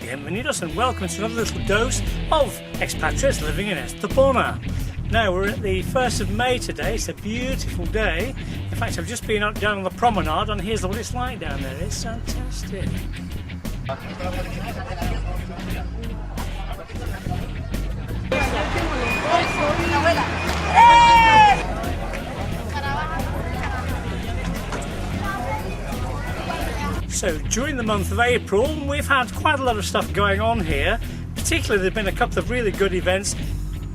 Bienvenidos and welcome to another little dose of expatriates living in Estepona. Now we're at the 1st of May today, it's a beautiful day. In fact, I've just been up down on the promenade and here's what it's like down there, it's fantastic. So during the month of April we've had quite a lot of stuff going on here. Particularly there's been a couple of really good events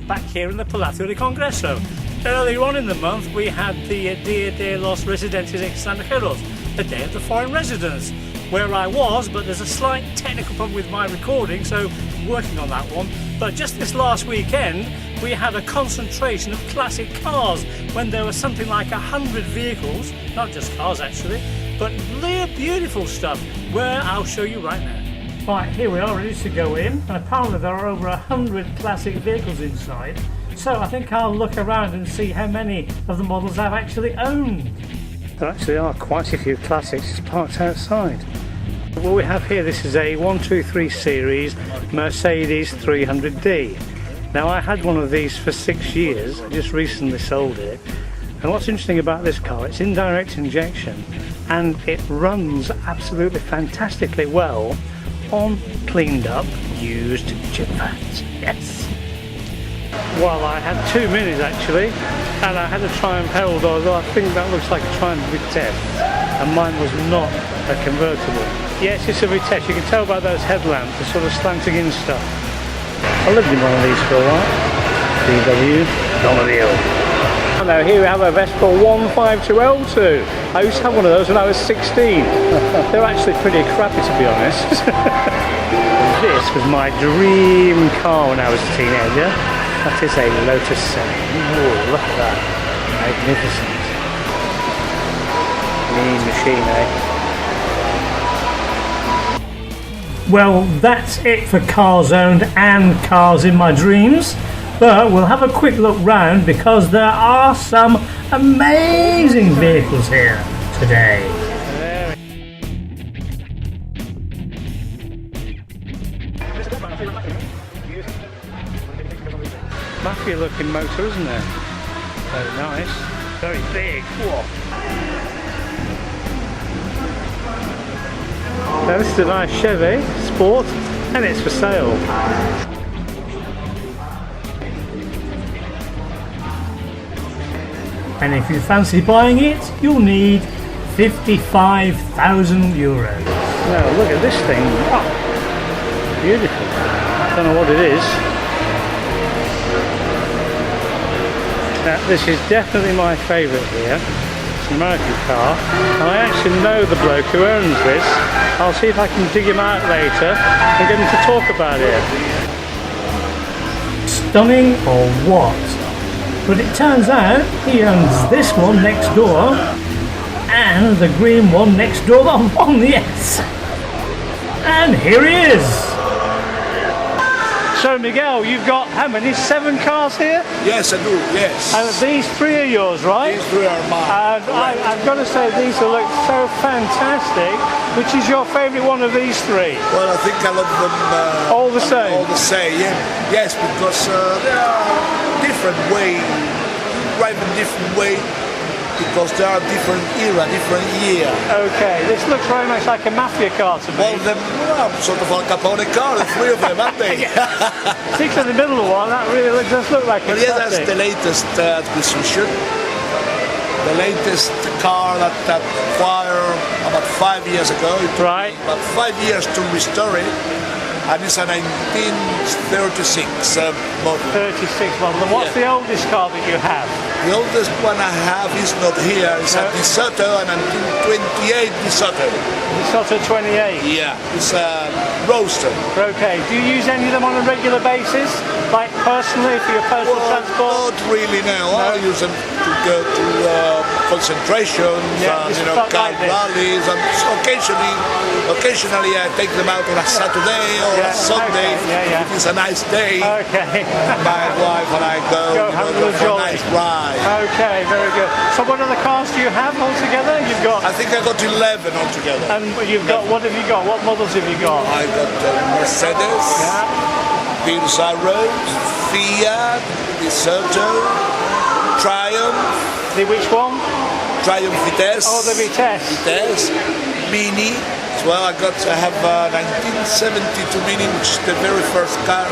back here in the Palacio de Congresos. Earlier on in the month we had the Dia de los Residentes Extranjeros, the Day of the Foreign Residents, where I was, but there's a slight technical problem with my recording, so working on that one. But just this last weekend we had a concentration of classic cars when there was something like 100 vehicles, not just cars actually, but real beautiful stuff, where I'll show you right now. Right, here we are ready to go in, and apparently there are over 100 classic vehicles inside, so I think I'll look around and see how many of the models I've actually owned. There actually are quite a few classics just parked outside. What we have here, this is a 123 series Mercedes 300D. Now I had one of these for 6 years, I just recently sold it, and what's interesting about this car, it's indirect injection and it runs absolutely fantastically well on cleaned up used chip fans. Yes. Well, I had 2 Minis actually, and I had a Triumph Herald, although I think that looks like a Triumph Vitesse, and mine was not a convertible. Yes, it's a Vitesse, you can tell by those headlamps, the sort of slanting in stuff. I lived in one of these for a while. VW, Donald. Now here we have a Vespa 152L2. I used to have one of those when I was 16. They're actually pretty crappy to be honest. This was my dream car when I was a teenager. That is a Lotus 7. Oh, look at that. Magnificent. Mean machine, eh? Well, that's it for cars owned and cars in my dreams. But we'll have a quick look round because there are some amazing vehicles here today. Mafia looking motor, isn't it? Very nice. Very big. Whoa. Now this is a nice Chevy Sport and it's for sale. And if you fancy buying it, you'll need €55,000. Now look at this thing. Oh, beautiful. Don't know what it is. Now this is definitely my favourite here. It's an American car. And I actually know the bloke who owns this. I'll see if I can dig him out later and get him to talk about it. Stunning or what? But it turns out he owns this one next door and the green one next door, the one, yes. And here he is. So Miguel, you've got how many? 7 cars here? Yes, I do, yes. And these 3 are yours, right? These 3 are mine. And I've got to say these look so fantastic. Which is your favourite one of these 3? Well, I think I love them all the same. All the same, yeah. Yes, because they are different way, drive in different way, because they are different era, different year. Okay, this looks very much like a mafia car to me. Well, sort of Al Capone car, the 3 of them, aren't they? Particularly the middle one, that really does look like a yeah, that's the latest acquisition. The latest car that acquired about 5 years ago. Right. About 5 years to restore it. And it's a 1936 model. 36 model. And what's the oldest car that you have? The oldest one I have is not here. It's a DeSoto, a 1928 DeSoto. DeSoto 28? Yeah, it's a roadster. Okay. Do you use any of them on a regular basis? Like personally for your personal transport? Not really, no. I use them to go to concentrations and car rallies, and so occasionally I take them out on a Saturday or a Sunday. If it's a nice day. My wife and I go for a nice ride. Okay, very good. So what other cars do you have altogether? You've got. I think I got 11 altogether. And you've got, what have you got? What models have you got? I got Mercedes, Pinsarro, Fiat, Desoto, Triumph. The which one? Triumph Vitesse. Oh, the Vitesse. Vitesse, Mini. As well, I have a 1972 Mini, which is the very first car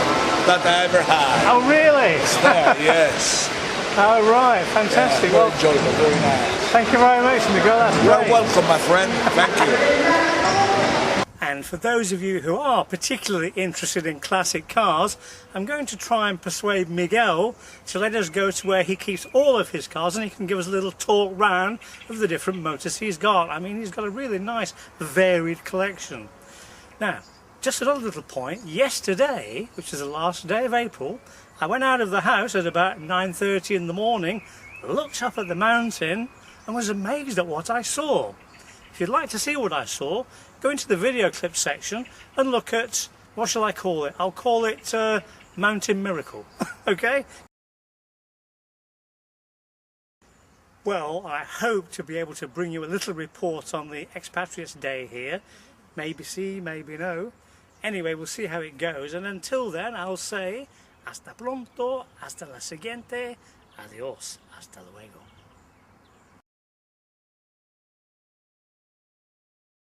that I ever had. Oh, really? Yes. Oh, right, fantastic. Very enjoyable, very nice. Thank you very much, Miguel. That's great. You're welcome, my friend. Thank you. And for those of you who are particularly interested in classic cars, I'm going to try and persuade Miguel to let us go to where he keeps all of his cars, and he can give us a little talk round of the different motors he's got. I mean, he's got a really nice, varied collection. Now, just another little point. Yesterday, which is the last day of April, I went out of the house at about 9:30 in the morning, looked up at the mountain, and was amazed at what I saw. If you'd like to see what I saw, go into the video clip section and look at, what shall I call it? I'll call it Mountain Miracle. Okay? Well, I hope to be able to bring you a little report on the Expatriates Day here. Maybe sí, maybe no. Anyway, we'll see how it goes. And until then, I'll say, hasta pronto, hasta la siguiente, adiós, hasta luego.